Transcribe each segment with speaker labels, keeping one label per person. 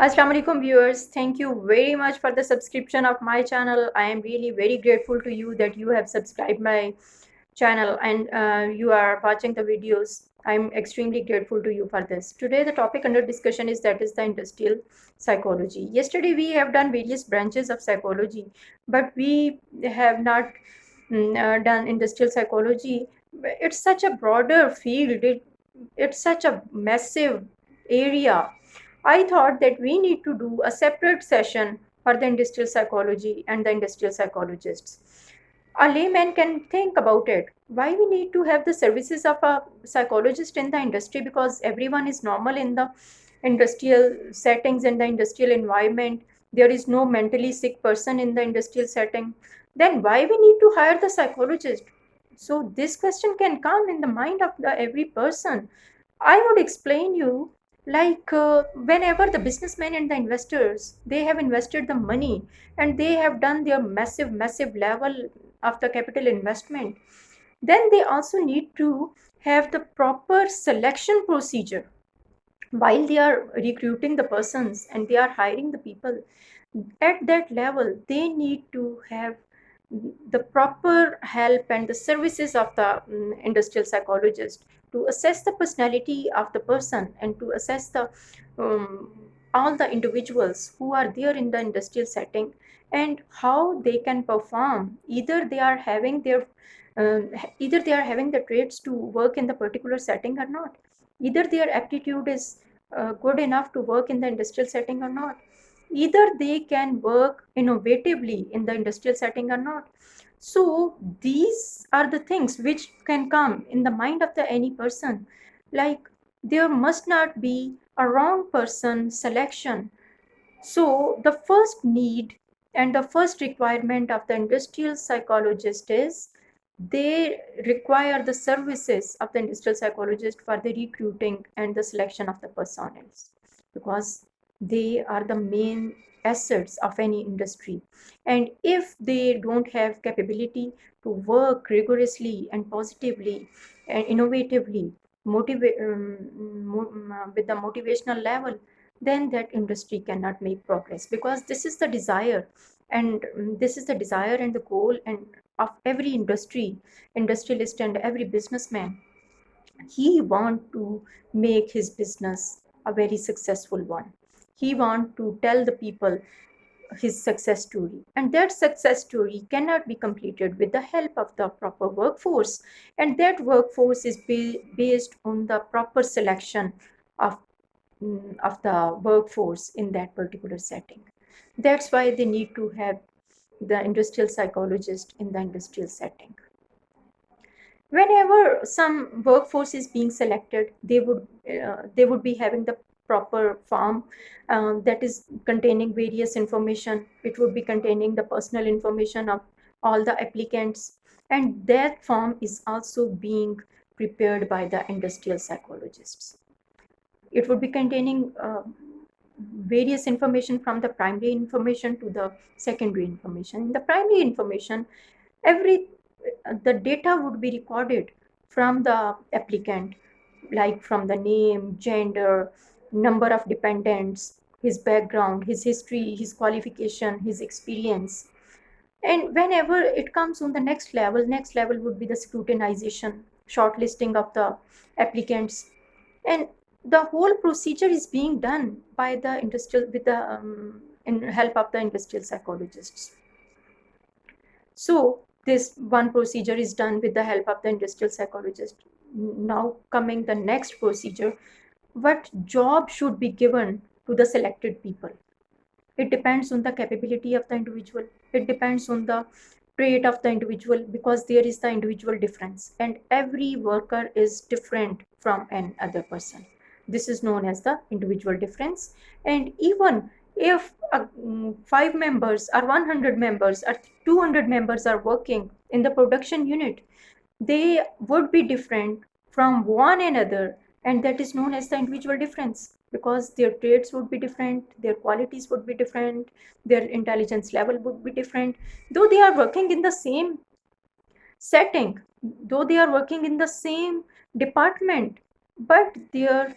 Speaker 1: Assalamu alaikum viewers. Thank you very much for the subscription of my channel. I am really very grateful to you that you have subscribed my channel and you are watching the videos. I'm extremely grateful to you for this. Today the topic under discussion is that is the industrial psychology. Yesterday we have done various branches of psychology, but we have not done industrial psychology. It's such a broader field. It's such a massive area. I thought that we need to do a separate session for the industrial psychology and the industrial psychologists. A layman can think about it. Why we need to have the services of a psychologist in the industry, because everyone is normal in the industrial settings and the industrial environment. There is no mentally sick person in the industrial setting. Then why we need to hire the psychologist? So this question can come in the mind of every person. I would explain you, like whenever the businessmen and the investors, they have invested the money and they have done their massive level of the capital investment, then they also need to have the proper selection procedure while they are recruiting the persons and they are hiring the people. At that level they need to have the proper help and the services of the industrial psychologist to assess the personality of the person and to assess the um, all the individuals who are there in the industrial setting and how they can perform. Either they are having the traits to work in the particular setting or not, either their aptitude is good enough to work in the industrial setting or not, either they can work innovatively in the industrial setting or not. So these are the things which can come in the mind of the any person, like there must not be a wrong person selection. So the first need and the first requirement of the industrial psychologist is they require the services of the industrial psychologist for the recruiting and the selection of the personnel, because they are the main assets of any industry. And if they don't have capability to work rigorously and positively and innovatively with the motivational level, then that industry cannot make progress, because this is the desire, and this is the desire and the goal and of every industrialist and every businessman. He want to make his business a very successful one. He want to tell the people his success story, and that success story cannot be completed with the help of the proper workforce, and that workforce is based on the proper selection of of the workforce in that particular setting. That's why they need to have the industrial psychologist in the industrial setting. Whenever some workforce is being selected, they would be having the proper form that is containing various information. It would be containing the personal information of all the applicants, and that form is also being prepared by the industrial psychologists. It would be containing various information from the primary information to the secondary information. In the primary information, every the data would be recorded from the applicant, like from the name, gender, number of dependents, his background, his history, his qualification, his experience. And whenever it comes on the next level would be the scrutinization, shortlisting of the applicants, and the whole procedure is being done by the industrial with the in help of the industrial psychologists. So this one procedure is done with the help of the industrial psychologist. Now coming the next procedure, what job should be given to the selected people? It depends on the capability of the individual. It depends on the trait of the individual, because there is the individual difference and every worker is different from another person. This is known as the individual difference. And even if 5 members or 100 members or 200 members are working in the production unit, they would be different from one another, and that is known as the individual difference, because their traits would be different, their qualities would be different, their intelligence level would be different, though they are working in the same setting, though they are working in the same department, but their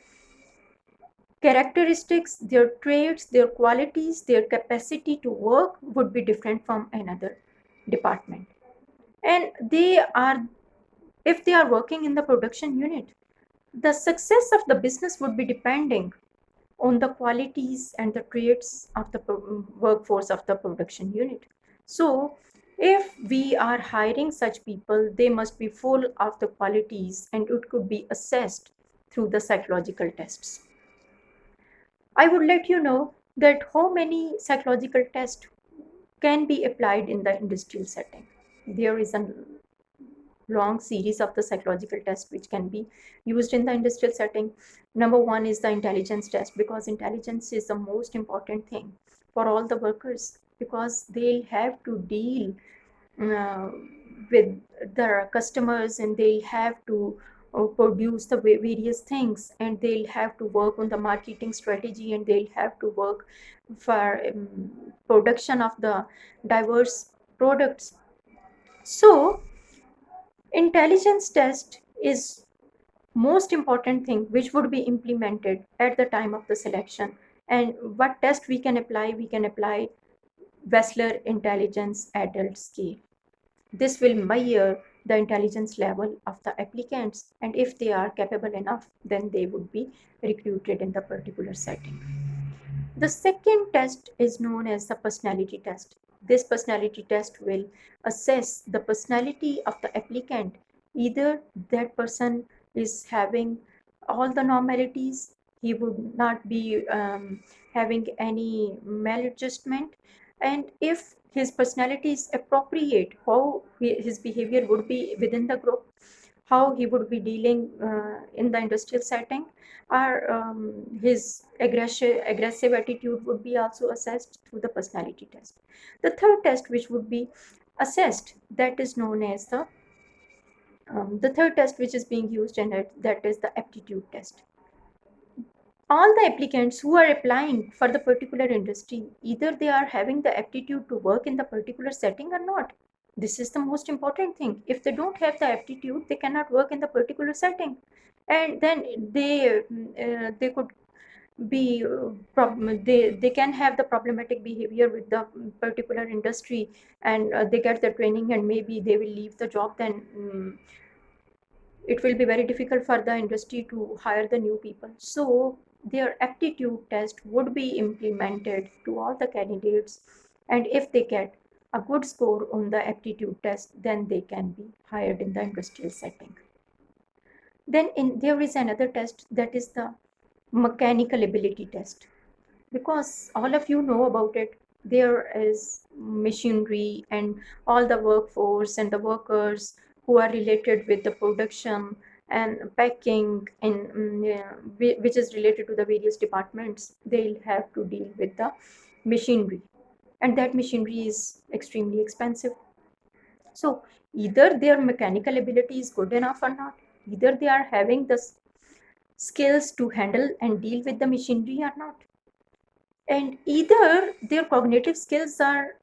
Speaker 1: characteristics, their traits, their qualities, their capacity to work would be different from another department. And if they are working in the production unit, the success of the business would be depending on the qualities and the traits of the workforce of the production unit. So, if we are hiring such people, they must be full of the qualities and it could be assessed through the psychological tests. I would let you know that how many psychological tests can be applied in the industrial setting. There is a long series of the psychological tests which can be used in the industrial setting. Number one is the intelligence test, because intelligence is the most important thing for all the workers, because they'll have to deal uh, with the customers and they'll have to produce the various things, and they'll have to work on the marketing strategy, and they'll have to work for production of the diverse products. So intelligence test is most important thing which would be implemented at the time of the selection. And what test we can apply Wessler intelligence adult scale. This will measure the intelligence level of the applicants, and if they are capable enough, then they would be recruited in the particular setting. The second test is known as the personality test. This personality test will assess the personality of the applicant. Either that person is having all the normalities, he would not be having any maladjustment, and if his personality is appropriate, how his behavior would be within the group, how he would be dealing in the industrial setting, or his aggressive attitude would be also assessed through the personality test. The third test which would be assessed, that is known as the third test which is being used in it, that is the aptitude test. All the applicants who are applying for the particular industry, either they are having the aptitude to work in the particular setting or not. This is the most important thing. If they don't have the aptitude, they cannot work in the particular setting, and then they could be they can have the problematic behavior with the particular industry, and they get the training and maybe they will leave the job. Then it will be very difficult for the industry to hire the new people. So their aptitude test would be implemented to all the candidates, and if they get a good score on the aptitude test, then they can be hired in the industrial setting. Then there is another test, that is the mechanical ability test, because all of you know about it. There is machinery and all the workforce and the workers who are related with the production and packing, and yeah, which is related to the various departments. They'll have to deal with the machinery, and that machinery is extremely expensive. So either their mechanical ability is good enough or not, either they are having the skills to handle and deal with the machinery or not, and either their cognitive skills are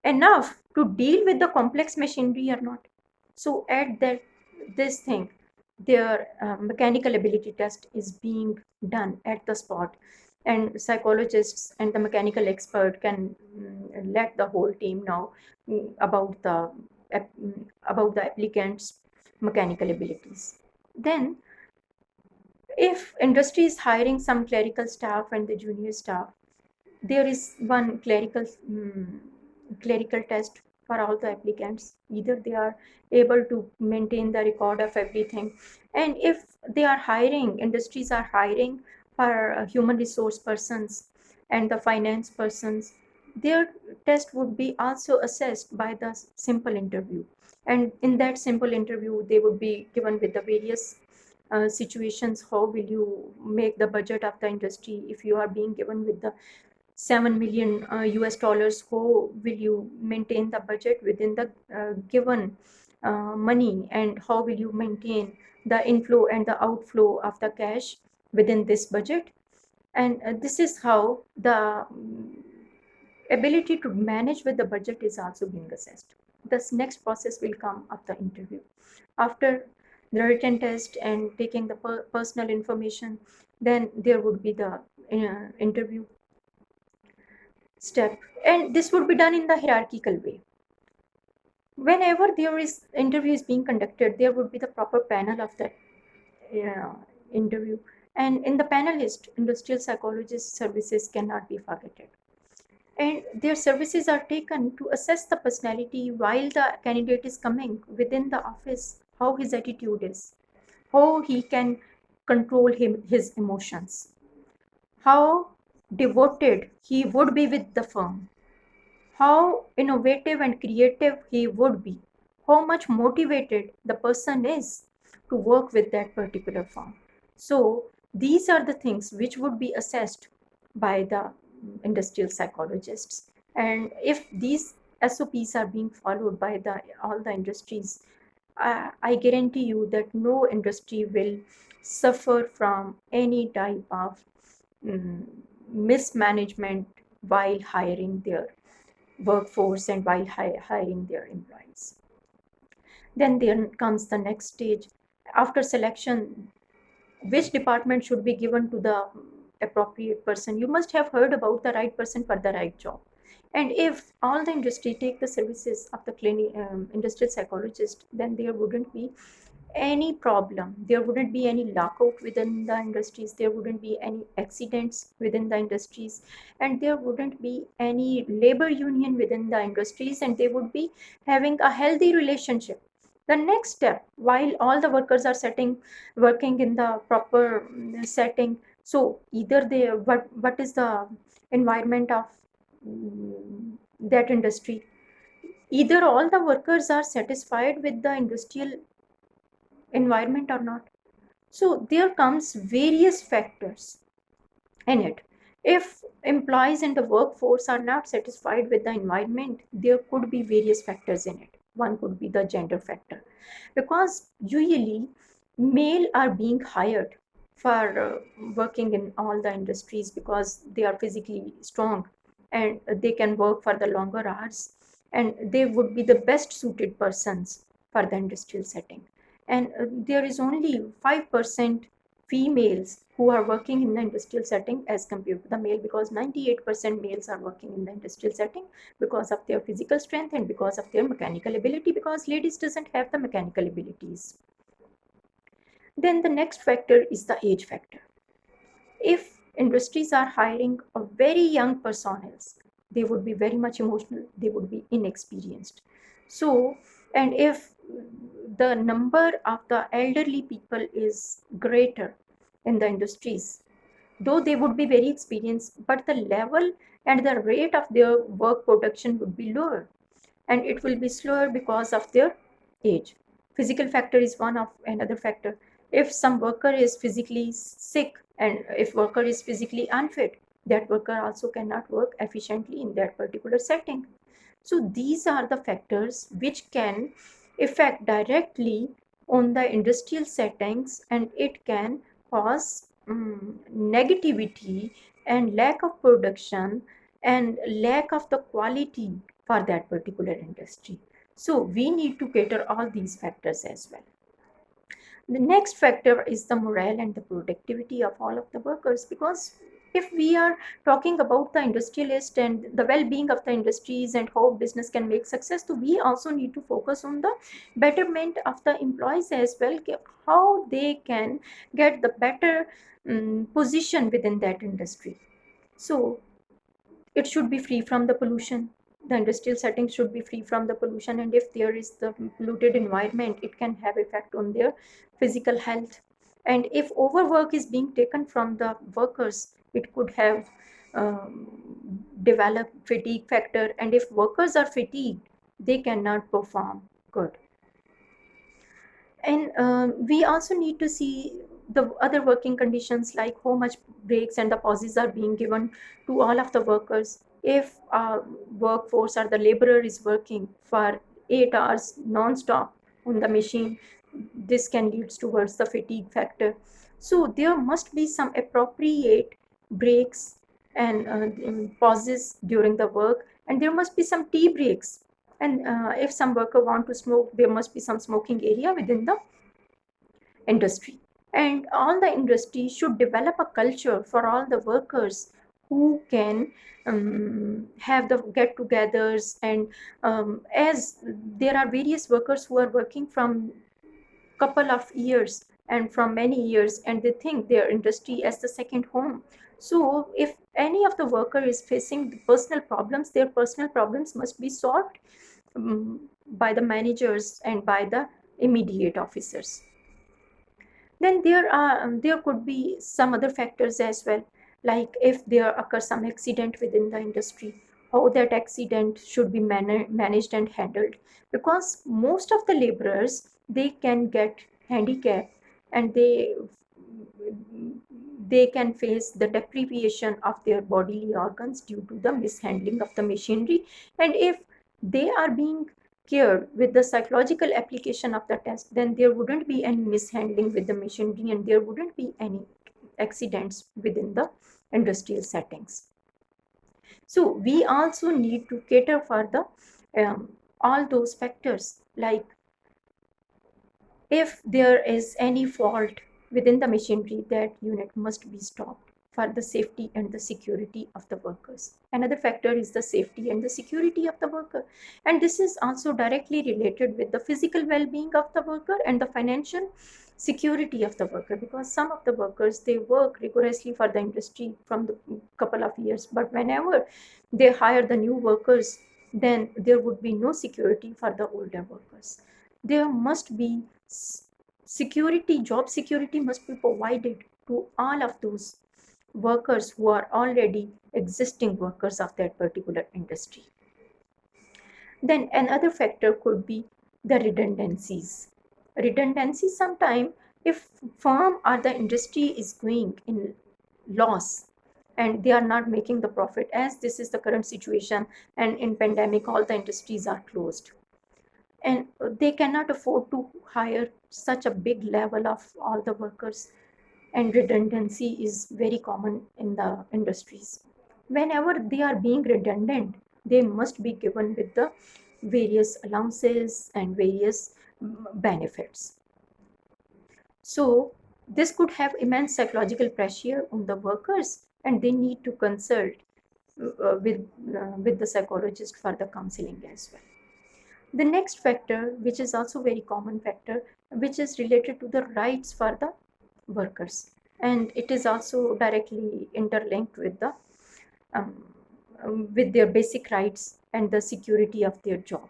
Speaker 1: enough to deal with the complex machinery or not. So at that this thing, their mechanical ability test is being done at the spot, and psychologists and the mechanical expert can let the whole team know about about the applicant's mechanical abilities. Then if industry is hiring some clerical staff and the junior staff, there is one clerical test for all the applicants. Either they are able to maintain the record of everything, and if they are hiring, industries are hiring for human resource persons and the finance persons, their test would be also assessed by the simple interview. And in that simple interview, they would be given with the various situations. How will you make the budget of the industry if you are being given with the 7 million US dollars? How will you maintain the budget within the given money, and how will you maintain the inflow and the outflow of the cash within this budget? And this is how the ability to manage with the budget is also being assessed. This next process will come of the interview. After the written test and taking the personal information, Then there would be the interview step, and this would be done in the hierarchical way. Whenever there is interview is being conducted, there would be the proper panel of the interview, and in the panelist, industrial psychologist services cannot be forgotten, and their services are taken to assess the personality while the candidate is coming within the office, how his attitude is, how he can control his emotions, how devoted he would be with the firm, how innovative and creative he would be, how much motivated the person is to work with that particular firm. So, these are the things which would be assessed by the industrial psychologists. And if these SOPs are being followed by all the industries, I guarantee you that no industry will suffer from any type of mm, mismanagement while hiring their workforce and while hiring their employees. Then there comes the next stage. After selection, which department should be given to the appropriate person? You must have heard about the right person for the right job. And if all the industry take the services of the industrial psychologist, then there wouldn't be any problem. There wouldn't be any lockout within the industries. There wouldn't be any accidents within the industries, and there wouldn't be any labor union within the industries, and they would be having a healthy relationship. The next step, while all the workers are working in the proper setting, so either they what is the environment of that industry, either all the workers are satisfied with the industrial environment or not. So there comes various factors in it. If employees in the workforce are not satisfied with the environment, there could be various factors in it. One could be the gender factor, because usually male are being hired for working in all the industries because they are physically strong and they can work for the longer hours, and they would be the best suited persons for the industrial setting. And there is only 5% females who are working in the industrial setting as compared to the male, because 98% males are working in the industrial setting because of their physical strength and because of their mechanical ability, because ladies doesn't have the mechanical abilities. Then the next factor is the age factor. If industries are hiring a very young personnel, they would be very much emotional, they would be inexperienced. So, and if the number of the elderly people is greater in the industries, though they would be very experienced, but the level and the rate of their work production would be lower, and it will be slower because of their age. Physical factor is one of another factor. If some worker is physically sick and if worker is physically unfit, that worker also cannot work efficiently in that particular setting. So these are the factors which can affect directly on the industrial settings, and it can cause negativity and lack of production and lack of the quality for that particular industry. So we need to cater all these factors as well. The next factor is the morale and the productivity of all of the workers, because if we are talking about the industrialist and the well-being of the industries and how business can make success, so we also need to focus on the betterment of the employees as well, how they can get the better position within that industry. So it should be free from the pollution. The industrial setting should be free from the pollution, and if there is the polluted environment, it can have effect on their physical health. And if overwork is being taken from the workers, it could have developed fatigue factor, and if workers are fatigued, they cannot perform good. And we also need to see the other working conditions, like how much breaks and the pauses are being given to all of the workers. If workforce or the laborer is working for 8 hours non-stop on the machine, this can lead towards the fatigue factor. So there must be some appropriate breaks and pauses during the work, and there must be some tea breaks. And if some worker want to smoke, there must be some smoking area within the industry. And all the industries should develop a culture for all the workers who can have the get-togethers. And as there are various workers who are working from couple of years and from many years, and they think their industry as the second home. So if any of the worker is facing personal problems, their personal problems must be solved by the managers and by the immediate officers. Then there could be some other factors as well, like if there occurs some accident within the industry, how that accident should be managed and handled, because most of the laborers, they can get handicapped, and they can face the deprivation of their bodily organs due to the mishandling of the machinery. And if they are being cared with the psychological application of the test, then there wouldn't be any mishandling with the machinery, and there wouldn't be any accidents within the industrial settings. So we also need to cater for the all those factors, like if there is any fault within the machinery, that unit must be stopped for the safety and the security of the workers. Another factor is the safety and the security of the worker. And this is also directly related with the physical well-being of the worker and the financial security of the worker, because some of the workers, they work rigorously for the industry from the couple of years, but whenever they hire the new workers, then there would be no security for the older workers. There must be security, job security must be provided to all of those workers who are already existing workers of that particular industry. Then another factor could be the redundancies. Redundancies sometime, if firm or the industry is going in loss and they are not making the profit, as this is the current situation, and in pandemic all the industries are closed, and they cannot afford to hire such a big level of all the workers, and redundancy is very common in the industries. Whenever they are being redundant, they must be given with the various allowances and various benefits. So this could have immense psychological pressure on the workers, and they need to consult with the psychologist for the counseling as well. The next factor, which is also very common factor, which is related to the rights for the workers, and it is also directly interlinked um, with their basic rights and the security of their job.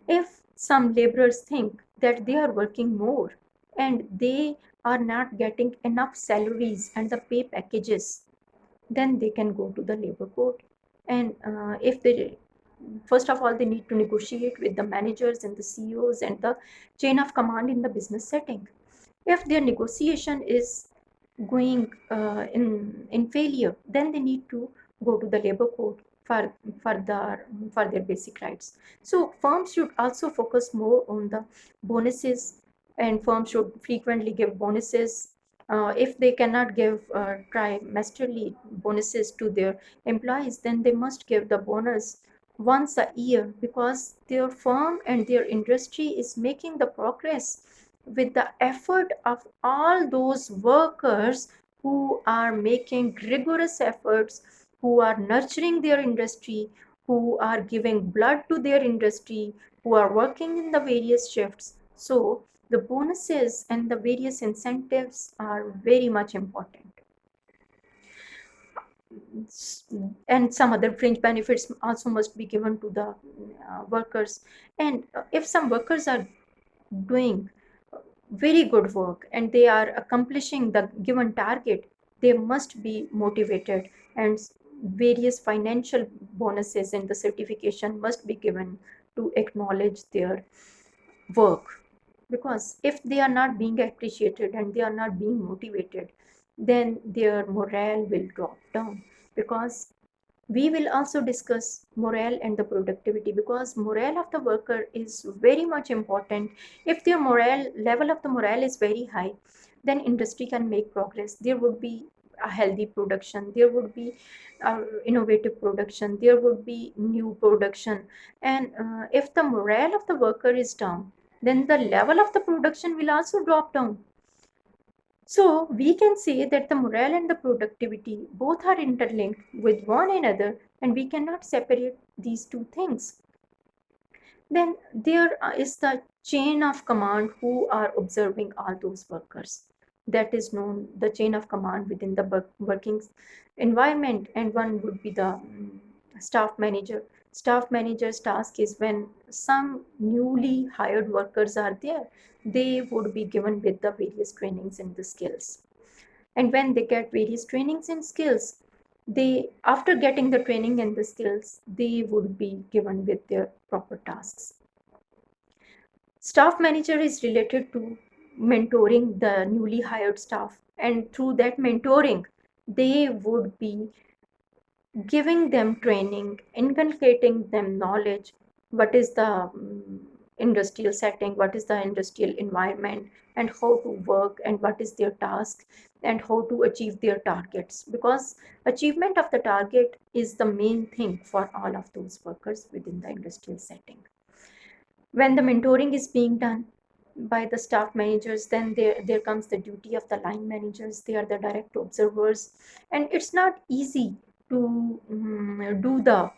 Speaker 1: If some laborers think that they are working more and they are not getting enough salaries and the pay packages, then they can go to the labor court. And if they, first of all, they need to negotiate with the managers and the CEOs and the chain of command in the business setting. If their negotiation is going in failure, then they need to go to the labor court for for their basic rights. So firms should also focus more on the bonuses, and firms should frequently give bonuses. If they cannot give trimesterly bonuses to their employees, then they must give the bonus once a year, because their firm and their industry is making the progress with the effort of all those workers who are making rigorous efforts, who are nurturing their industry, who are giving blood to their industry, who are working in the various shifts. So the bonuses and the various incentives are very much important. And some other fringe benefits also must be given to the workers. And if some workers are doing very good work and they are accomplishing the given target, they must be motivated, and various financial bonuses and the certification must be given to acknowledge their work. Because if they are not being appreciated and they are not being motivated, then their morale will drop down. Because we will also discuss morale and the productivity, because morale of the worker is very much important. If their morale level of the morale is very high, then industry can make progress. There would be a healthy production, there would be innovative production, there would be new production. And if the morale of the worker is down, then the level of the production will also drop down. So we can say that the morale and the productivity both are interlinked with one another, and we cannot separate these two things. Then there is the chain of command who are observing all those workers. That is known the chain of command within the working environment, and one would be the staff manager. Staff manager's task is when some newly hired workers are there, they would be given with the various trainings and the skills. And when they get various trainings and skills, they, after getting the training and the skills, they would be given with their proper tasks. Staff manager is related to mentoring the newly hired staff, and through that mentoring, they would be giving them training, inculcating them knowledge, what is the industrial setting, what is the industrial environment, and how to work, and what is their task, and how to achieve their targets. Because achievement of the target is the main thing for all of those workers within the industrial setting. When the mentoring is being done by the staff managers, then there comes the duty of the line managers. They are the direct observers, and it's not easy to do the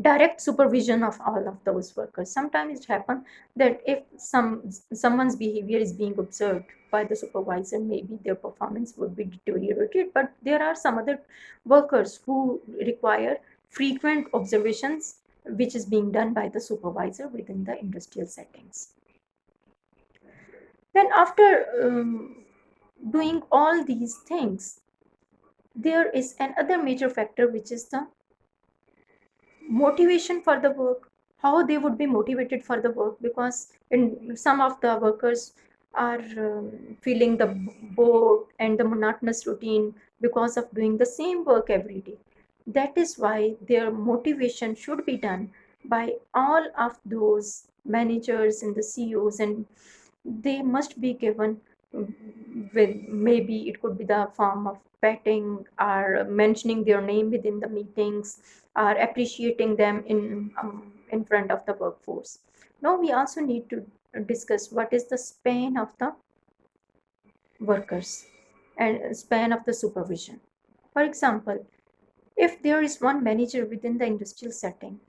Speaker 1: direct supervision of all of those workers. Sometimes it happens that if someone's behavior is being observed by the supervisor, maybe their performance would be deteriorated, but there are some other workers who require frequent observations, which is being done by the supervisor within the industrial settings. Then after doing all these things, there is another major factor, which is the motivation for the work, how they would be motivated for the work. Because in some of the workers are feeling the bored and the monotonous routine because of doing the same work every day. That is why their motivation should be done by all of those managers and the CEOs, and they must be given with, maybe it could be the form of petting or mentioning their name within the meetings, or appreciating them in front of the workforce. Now we also need to discuss what is the span of the workers and span of the supervision. For example, if there is one manager within the industrial setting,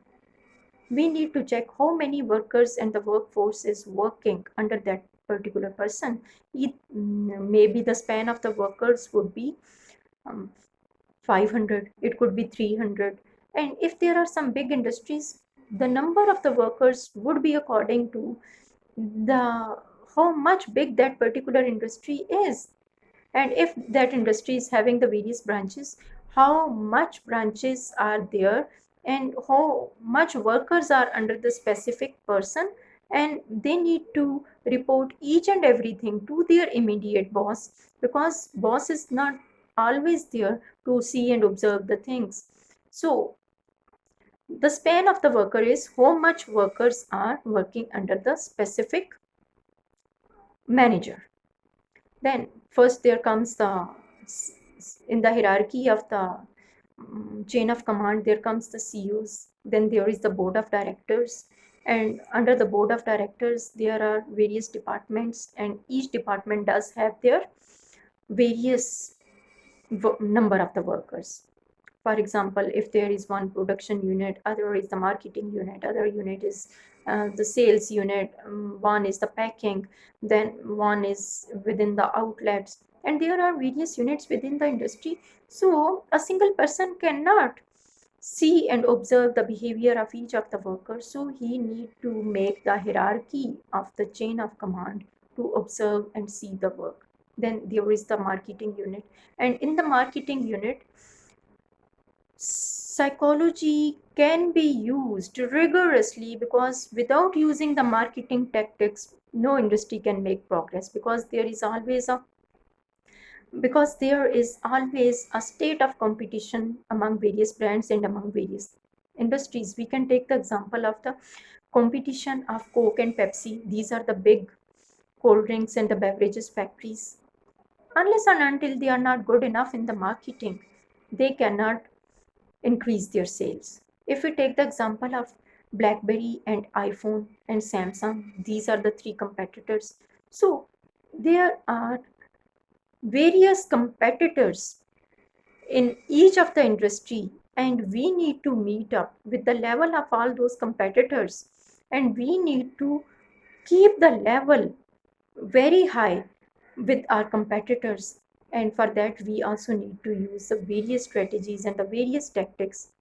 Speaker 1: we need to check how many workers and the workforce is working under that particular person. Maybe the span of the workers would be um, 500, it could be 300. And if there are some big industries, the number of the workers would be according to the how much big that particular industry is. And if that industry is having the various branches, how much branches are there, and how much workers are under the specific person, and they need to report each and everything to their immediate boss, because boss is not always there to see and observe the things. So the span of the worker is how much workers are working under the specific manager. Then first there comes the, in the hierarchy of the chain of command, there comes the CEOs. Then there is the board of directors, and under the board of directors there are various departments, and each department does have their various number of the workers. For example, if there is one production unit, other is the marketing unit, other unit is the sales unit, one is the packing, then one is within the outlets, and there are various units within the industry. So a single person cannot see and observe the behavior of each of the workers, so he need to make the hierarchy of the chain of command to observe and see the work. Then there is the marketing unit, and in the marketing unit, psychology can be used rigorously, because without using the marketing tactics, no industry can make progress, because there is always a state of competition among various brands and among various industries. We can take the example of the competition of Coke and Pepsi. These are the big cold drinks and the beverages factories. Unless and until they are not good enough in the marketing, they cannot increase their sales. If we take the example of BlackBerry and iPhone and Samsung, these are the three competitors. So there are various competitors in each of the industry, and we need to meet up with the level of all those competitors, and we need to keep the level very high with our competitors. And for that we also need to use the various strategies and the various tactics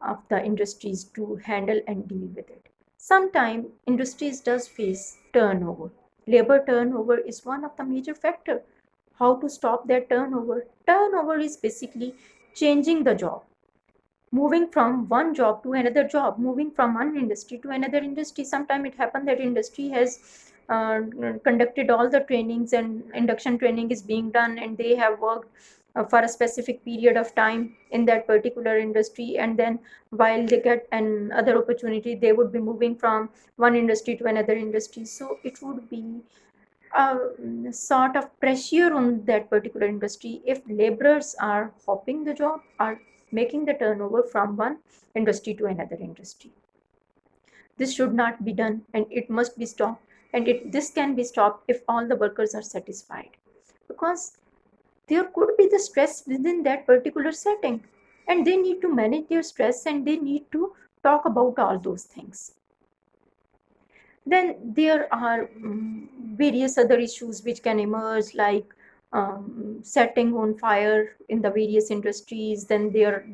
Speaker 1: of the industries to handle and deal with it. Sometimes industries does face turnover. Labor turnover is one of the major factor. How to stop that turnover? Turnover is basically changing the job, moving from one job to another job, moving from one industry to another industry. Sometimes it happens that industry has conducted all the trainings and induction training is being done, and they have worked for a specific period of time in that particular industry, and then while they get another opportunity they would be moving from one industry to another industry. So it would be a sort of pressure on that particular industry if laborers are hopping the job or making the turnover from one industry to another industry. This should not be done and it must be stopped. And this can be stopped if all the workers are satisfied, because there could be the stress within that particular setting, and they need to manage their stress and they need to talk about all those things. Then there are various other issues which can emerge, like setting on fire in the various industries. Then there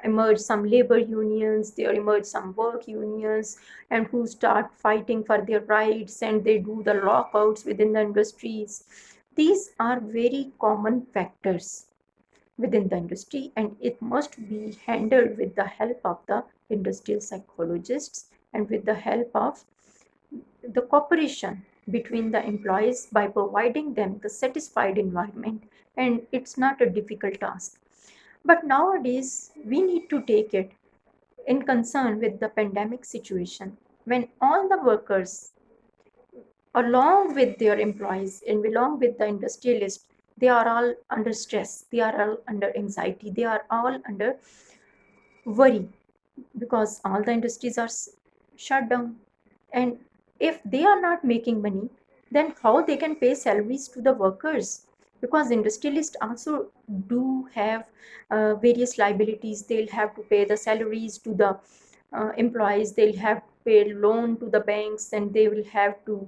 Speaker 1: emerge some labor unions, there emerge some work unions, and who start fighting for their rights, and they do the lockouts within the industries. These are very common factors within the industry, and it must be handled with the help of the industrial psychologists and with the help of the cooperation between the employees by providing them the satisfied environment. And it's not a difficult task, but nowadays we need to take it in concern with the pandemic situation, when all the workers along with their employees and along with the industrialists, they are all under stress, they are all under anxiety, they are all under worry, because all the industries are shut down. And if they are not making money, then how they can pay salaries to the workers? Because industrialists also do have various liabilities. They'll have to pay the salaries to the employees, they'll have to pay loan to the banks, and they will have to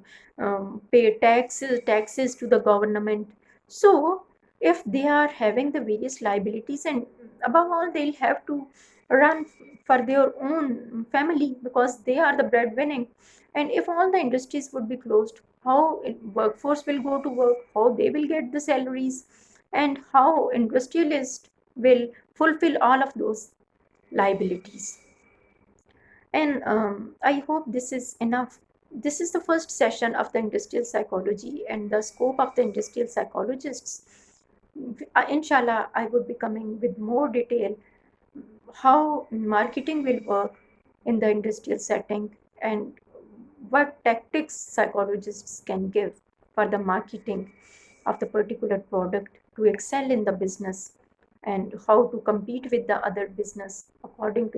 Speaker 1: pay taxes to the government. So if they are having the various liabilities, and above all they'll have to run for their own family, because they are the breadwinning. And if all the industries would be closed, how workforce will go to work, how they will get the salaries, and how industrialists will fulfill all of those liabilities. And I hope this is enough. This is the first session of the industrial psychology and the scope of the industrial psychologists. Inshallah, I would be coming with more detail how marketing will work in the industrial setting, and what tactics psychologists can give for the marketing of the particular product to excel in the business, and how to compete with the other business according to